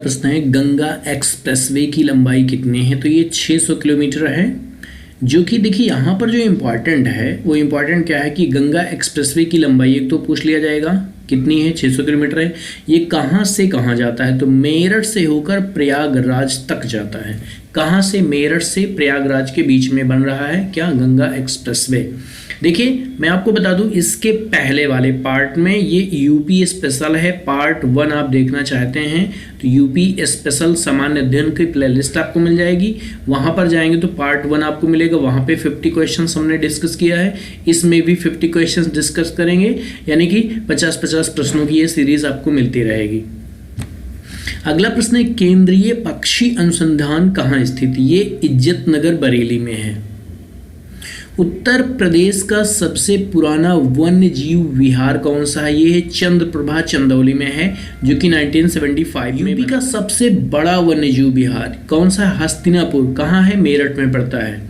प्रश्न है गंगा एक्सप्रेसवे की लंबाई कितनी है। तो ये 600 किलोमीटर है। जो कि देखिए यहाँ पर जो इम्पोर्टेंट है वो इम्पोर्टेंट क्या है कि गंगा एक्सप्रेसवे की लंबाई एक तो पूछ लिया जाएगा कितनी है, 600 किलोमीटर है। ये कहाँ से कहाँ जाता है, तो मेरठ से होकर प्रयागराज तक जाता है। कहाँ से, मेरठ से प्रयागराज के बीच में बन रहा है क्या, गंगा एक्सप्रेसवे। देखिए मैं आपको बता दूं इसके पहले वाले पार्ट में ये यूपी स्पेशल है, पार्ट 1 आप देखना चाहते हैं तो यूपी स्पेशल सामान्य अध्ययन की प्लेलिस्ट आपको मिल जाएगी। वहां पर जाएंगे तो पार्ट 1 आपको मिलेगा। वहां पे 50 क्वेश्चंस हमने डिस्कस किया है, इसमें भी 50 क्वेश्चंस डिस्कस करेंगे, यानी कि 50-50 प्रश्नों की ये सीरीज आपको मिलती रहेगी। अगला प्रश्न है केंद्रीय पक्षी अनुसंधान कहाँ स्थित, ये इज्जतनगर बरेली में है। उत्तर प्रदेश का सबसे पुराना वन्य जीव विहार कौन सा है, ये है चंद्रप्रभा चंदौली में है, जो कि 1975 में। यूपी का सबसे बड़ा वन्य जीव विहार कौन सा है, हस्तिनापुर, कहाँ है, मेरठ में पड़ता है।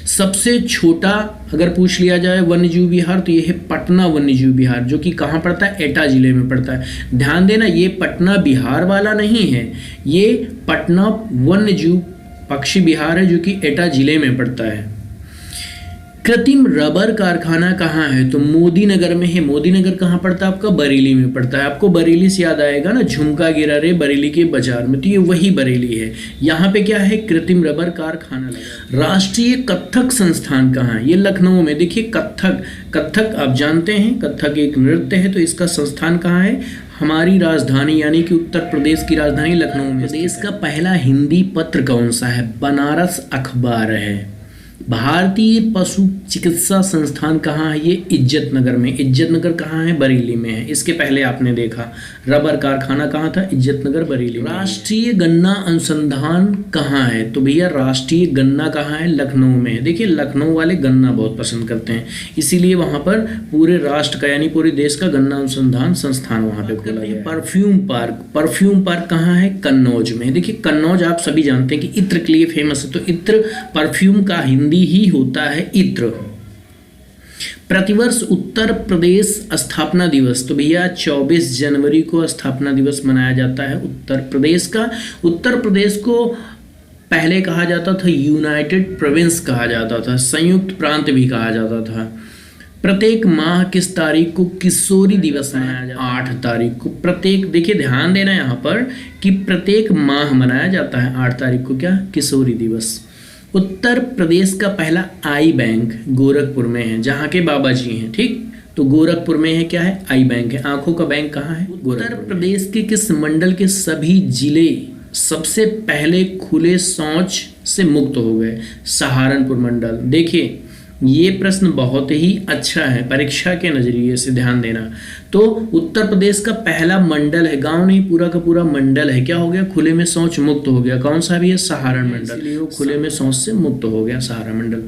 सबसे छोटा अगर पूछ लिया जाए वन्य जीव विहार तो ये है पटना वन्य जीव विहार, जो कि कहाँ पड़ता है, एटा जिले में पड़ता है। ध्यान देना ये पटना बिहार वाला नहीं है, ये पटना वन्य जीव पक्षी विहार है, जो कि एटा जिले में पड़ता है। कृत्रिम रबर कारखाना कहाँ है, तो मोदी नगर में है। मोदी नगर कहाँ पड़ता है आपका, बरेली में पड़ता है। आपको बरेली से याद आएगा ना, झुमका गिरा रे बरेली के बाजार में, तो ये वही बरेली है। यहाँ पे क्या है, कृत्रिम रबर कारखाना लगा। राष्ट्रीय कथक संस्थान कहाँ है, ये लखनऊ में। देखिए कथक आप जानते हैं, कथक एक नृत्य है, तो इसका संस्थान कहाँ है, हमारी राजधानी यानी कि उत्तर प्रदेश की राजधानी लखनऊ में। देश का पहला हिंदी पत्र कौन सा है, बनारस अखबार है। भारतीय पशु चिकित्सा संस्थान कहाँ है, ये इज्जतनगर में। इज्जतनगर कहाँ है, बरेली में है। इसके पहले आपने देखा रबर कारखाना कहाँ था, इज्जतनगर बरेली में। राष्ट्रीय गन्ना अनुसंधान कहाँ है, तो भैया राष्ट्रीय गन्ना कहाँ है, लखनऊ में है। देखिए लखनऊ वाले गन्ना बहुत पसंद करते हैं, इसीलिए वहाँ पर पूरे राष्ट्र का यानी पूरे देश का गन्ना अनुसंधान संस्थान वहाँ पे खोला गया। परफ्यूम पार्क कहाँ है, कन्नौज में। देखिए कन्नौज आप सभी जानते हैं कि इत्र के लिए फेमस है, तो इत्र परफ्यूम का हिंदी ही होता है इत्र। प्रतिवर्ष उत्तर प्रदेश स्थापना दिवस, तो भैया 24 जनवरी को स्थापना दिवस मनाया जाता है उत्तर प्रदेश का। उत्तर प्रदेश को पहले कहा जाता था यूनाइटेड प्रोविंस कहा जाता था, संयुक्त प्रांत भी कहा जाता था। प्रत्येक माह किस तारीख को किशोरी दिवस मनाया जाता है, 8 तारीख को। प्रत्येक, देखिए ध्यान देना यहाँ पर कि प्रत्येक माह मनाया जाता है 8 तारीख को क्या, किशोरी दिवस। उत्तर प्रदेश का पहला आई बैंक गोरखपुर में है, जहाँ के बाबा जी हैं, ठीक। तो गोरखपुर में है क्या है, आई बैंक है। आंखों का बैंक कहाँ है, उत्तर प्रदेश के किस मंडल के सभी जिले सबसे पहले खुले शौच से मुक्त हो गए, सहारनपुर मंडल। देखिए ये प्रश्न बहुत ही अच्छा है, परीक्षा के नजरिए से ध्यान देना। तो उत्तर प्रदेश का पहला मंडल है, गांव नहीं पूरा का पूरा मंडल है, क्या हो गया, खुले में शौच मुक्त हो गया। कौन सा भी है, सहारण मंडल, खुले में शौच से मुक्त हो गया सहारण मंडल।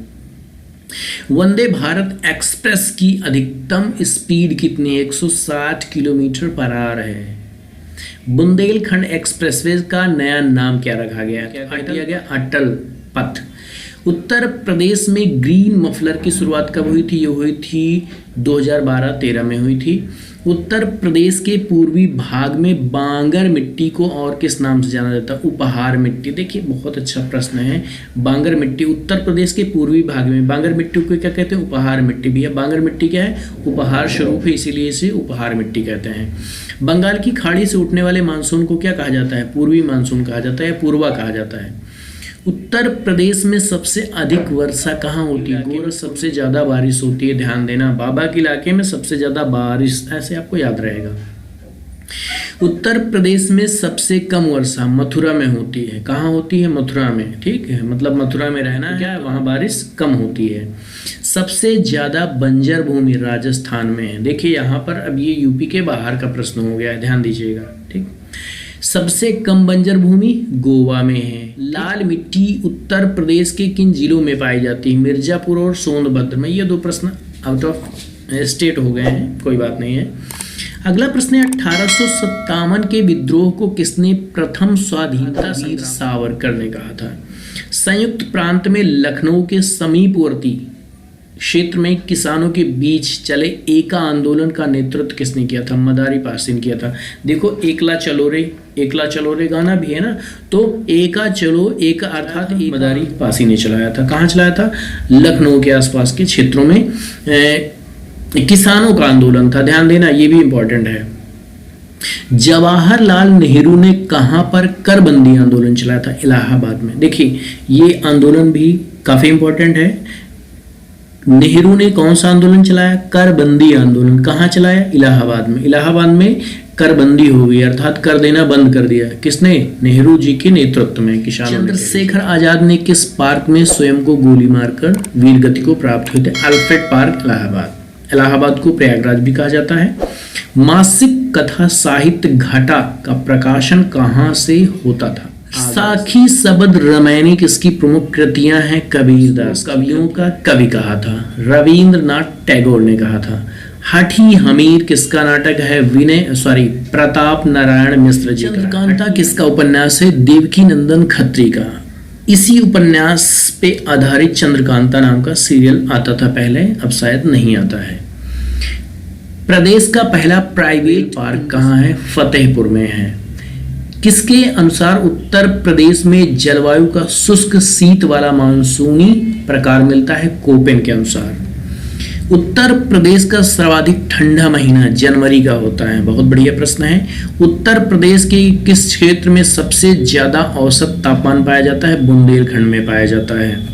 वंदे भारत एक्सप्रेस की अधिकतम स्पीड कितनी है, 160 किलोमीटर पर आवर है। बुंदेलखंड एक्सप्रेसवे का नया नाम क्या रखा गया, क्या दिया गया, अटल पथ। उत्तर प्रदेश में ग्रीन मफलर की शुरुआत कब हुई थी, ये हुई थी 2012-13 में हुई थी। उत्तर प्रदेश के पूर्वी भाग में बांगर मिट्टी को और किस नाम से जाना जाता है, उपहार मिट्टी। देखिए बहुत अच्छा प्रश्न है, बांगर मिट्टी उत्तर प्रदेश के पूर्वी भाग में, बांगर मिट्टी को क्या कहते हैं, उपहार मिट्टी। भैया बांगर मिट्टी क्या है, उपहार स्वरूप है, इसीलिए इसे उपहार मिट्टी कहते हैं। बंगाल की खाड़ी से उठने वाले मानसून को क्या कहा जाता है, पूर्वी मानसून कहा जाता है, पूर्वा कहा जाता है। उत्तर प्रदेश में सबसे अधिक वर्षा कहाँ होती है, गोरख सबसे ज़्यादा बारिश होती है। ध्यान देना बाबा के इलाके में सबसे ज़्यादा बारिश, ऐसे आपको याद रहेगा। उत्तर प्रदेश में सबसे कम वर्षा मथुरा में होती है, कहाँ होती है, मथुरा में, ठीक है। मतलब मथुरा में रहना क्या है, वहाँ बारिश कम होती है। सबसे ज़्यादा बंजर भूमि राजस्थान में है। देखिए यहाँ पर अब ये यूपी के बाहर का प्रश्न हो गया है, ध्यान दीजिएगा, ठीक। सबसे कम बंजर भूमि गोवा में है। लाल मिट्टी उत्तर प्रदेश के किन जिलों में पाई जाती है, मिर्जापुर और सोनभद्र में। ये 2 प्रश्न आउट ऑफ स्टेट हो गए हैं, कोई बात नहीं है। अगला प्रश्न है 1857 के विद्रोह को किसने प्रथम स्वाधीनता वीर सावरकर ने कहा था। संयुक्त प्रांत में लखनऊ के समीपवर्ती क्षेत्र में किसानों के बीच चले एका आंदोलन का नेतृत्व किसने किया था? मदारी पासी ने किया था। देखो एकला चलो रे गाना भी है ना, तो एका चलो एका अर्थात मदारी पासी ने चलाया था। कहाँ चलाया था? लखनऊ के आसपास के क्षेत्रों में किसानों का आंदोलन था। ध्यान देना, ये भी इंपॉर्टेंट है। जवाहरलाल नेहरू ने कहां पर करबंदी आंदोलन चलाया था? इलाहाबाद में। देखिए ये आंदोलन भी काफी इंपॉर्टेंट है। नेहरू ने कौन सा आंदोलन चलाया? करबंदी आंदोलन। कहां चलाया? इलाहाबाद में। इलाहाबाद में करबंदी हो गई, अर्थात कर देना बंद कर दिया। किसने? नेहरू जी के नेतृत्व में किसानों। चंद्रशेखर आजाद ने किस पार्क में स्वयं को गोली मारकर वीर गति को प्राप्त हुए थे? Alfred park, Allahabad. इलाहाबाद को प्रयागराज भी कहा जाता है। मासिक कथा साहित्य घाटा का प्रकाशन कहाँ से होता था? साखी शबद रामायणी किसकी प्रमुख कृतियां हैं? कबीरदास। कवियों का कवि कहा था? रविंद्रनाथ टैगोर ने कहा था। हाथी हमीर किसका नाटक है? प्रताप नारायण मिश्र जी का। चंद्रकांता किसका उपन्यास है? देवकी नंदन खत्री का। इसी उपन्यास पे आधारित चंद्रकांता नाम का सीरियल आता था पहले, अब शायद नहीं आता है। प्रदेश का पहला प्राइवेट पार्क कहाँ है? फतेहपुर में है। किसके अनुसार उत्तर प्रदेश में जलवायु का शुष्क शीत वाला मानसूनी प्रकार मिलता है? कोपेन के अनुसार। उत्तर प्रदेश का सर्वाधिक ठंडा महीना जनवरी का होता है। बहुत बढ़िया प्रश्न है। उत्तर प्रदेश के किस क्षेत्र में सबसे ज्यादा औसत तापमान पाया जाता है? बुंदेलखंड में पाया जाता है,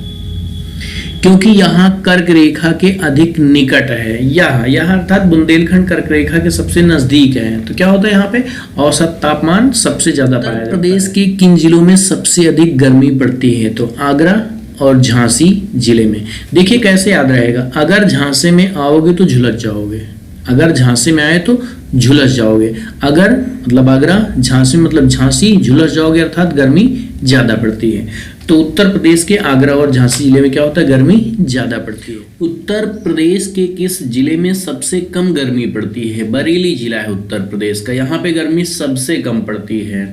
क्योंकि यहाँ कर्क रेखा के अधिक निकट है। यहाँ अर्थात बुंदेलखंड कर्क रेखा के सबसे नजदीक है, तो क्या होता है यहाँ पे औसत तापमान सबसे ज्यादा पाया जाता है। प्रदेश के किन जिलों में सबसे अधिक गर्मी पड़ती है? तो आगरा और झांसी जिले में। देखिए कैसे याद रहेगा, अगर झांसी में आओगे तो झुलस जाओगे, अगर झांसी में आए तो झुलस जाओगे, अगर मतलब आगरा, झांसी मतलब झांसी, झुलस जाओगे अर्थात गर्मी ज्यादा पड़ती है। तो उत्तर प्रदेश के आगरा और झांसी जिले में क्या होता है? गर्मी ज्यादा पड़ती है। उत्तर प्रदेश के किस जिले में सबसे कम गर्मी पड़ती है? बरेली जिला है उत्तर प्रदेश का, यहाँ पे गर्मी सबसे कम पड़ती है।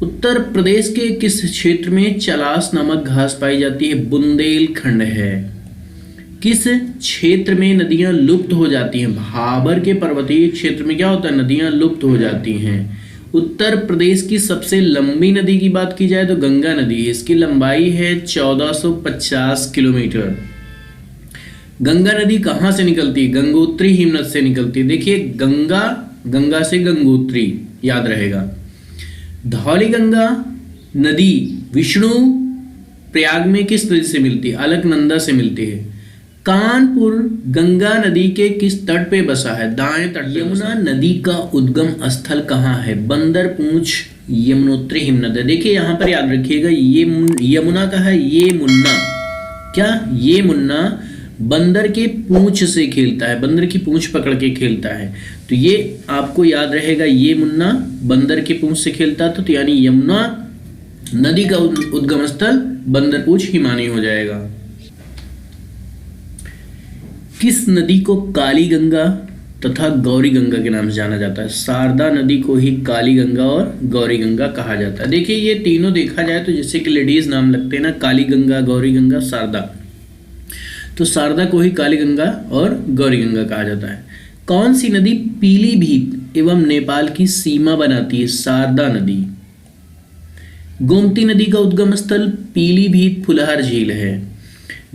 उत्तर प्रदेश के किस क्षेत्र में चलास नामक घास पाई जाती है? बुंदेलखंड है। किस क्षेत्र में नदियां लुप्त हो जाती हैं? भाबर के पर्वतीय क्षेत्र में क्या होता है? नदियां लुप्त हो जाती हैं। उत्तर प्रदेश की सबसे लंबी नदी की बात की जाए तो गंगा नदी है। इसकी लंबाई है 1450 किलोमीटर। गंगा नदी कहाँ से निकलती है? गंगोत्री हिमनद से निकलती है। देखिए गंगा से गंगोत्री याद रहेगा। धौली गंगा नदी विष्णु प्रयाग में किस नदी से मिलती है? अलकनंदा से मिलती है। कानपुर गंगा नदी के किस तट पे बसा है? दाएं तट। यमुना नदी का उद्गम स्थल कहाँ है? बंदर पूंछ यमुनोत्री हिमनद है। देखिए यहाँ पर याद रखिएगा, ये यमुना का है, ये मुन्ना, क्या ये मुन्ना बंदर के पूंछ से खेलता है, बंदर की पूंछ पकड़ के खेलता है। तो ये आपको याद रहेगा, ये मुन्ना बंदर के पूंछ से खेलता था, तो यानी यमुना नदी का उद्गम स्थल बंदर पूंछ हिमानी हो जाएगा। किस नदी को काली गंगा तथा गौरी गंगा के नाम से जाना जाता है? शारदा नदी को ही काली गंगा और गौरी गंगा कहा जाता है। देखिए ये तीनों देखा जाए तो जैसे कि लेडीज नाम लगते हैं ना, काली गंगा, गौरी गंगा, शारदा, तो शारदा को ही काली गंगा और गौरी गंगा कहा जाता है। कौन सी नदी पीलीभीत एवं नेपाल की सीमा बनाती है? शारदा नदी। गोमती नदी का उद्गम स्थल पीलीभीत फुलहर झील है।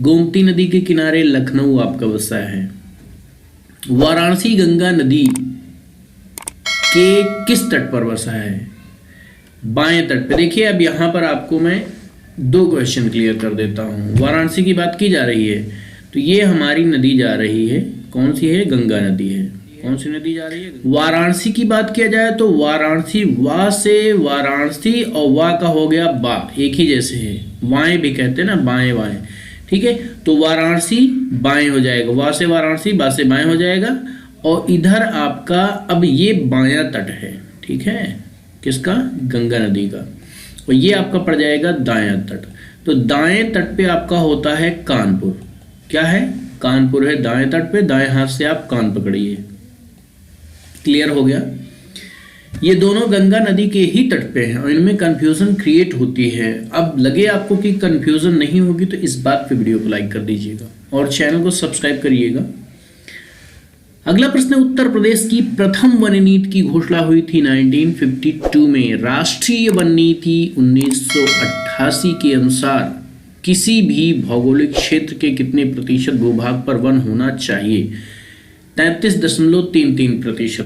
गोमती नदी के किनारे लखनऊ आपका बसा है। वाराणसी गंगा नदी के किस तट पर बसा है? बाएं तट पे। देखिए अब यहां पर आपको मैं दो क्वेश्चन क्लियर कर देता हूं। वाराणसी की बात की जा रही है, तो ये हमारी नदी जा रही है, कौन सी है? गंगा नदी है। कौन सी नदी जा रही है? वाराणसी की बात किया जाए तो वाराणसी, वा से वाराणसी और वा का हो गया बा, एक ही जैसे है। वाएं भी कहते हैं ना, बाएं बाएं, ठीक है। तो वाराणसी बाएं हो जाएगा, वा से वाराणसी, बा से बाएं हो जाएगा। और इधर आपका अब ये बायां तट है, ठीक है, किसका? गंगा नदी का। और ये आपका पड़ जाएगा दायां तट। तो दाएं तट पे आपका होता है कानपुर। क्या है? कानपुर है दाएं तट पे। दाएं हाथ से आप कान पकड़िए। क्लियर हो गया? ये दोनों गंगा नदी के ही तट पे हैं और इनमें कंफ्यूजन क्रिएट होती है। अब लगे आपको कि कंफ्यूजन नहीं होगी तो इस बात पे वीडियो को लाइक कर दीजिएगा और चैनल को सब्सक्राइब करिएगा। अगला प्रश्न, उत्तर प्रदेश की प्रथम वन नीति की घोषणा हुई थी 1952 में। राष्ट्रीय वन नीति 1988 के अनुसार किसी भी भौगोलिक क्षेत्र के कितने प्रतिशत भूभाग पर वन होना चाहिए? 33.33%।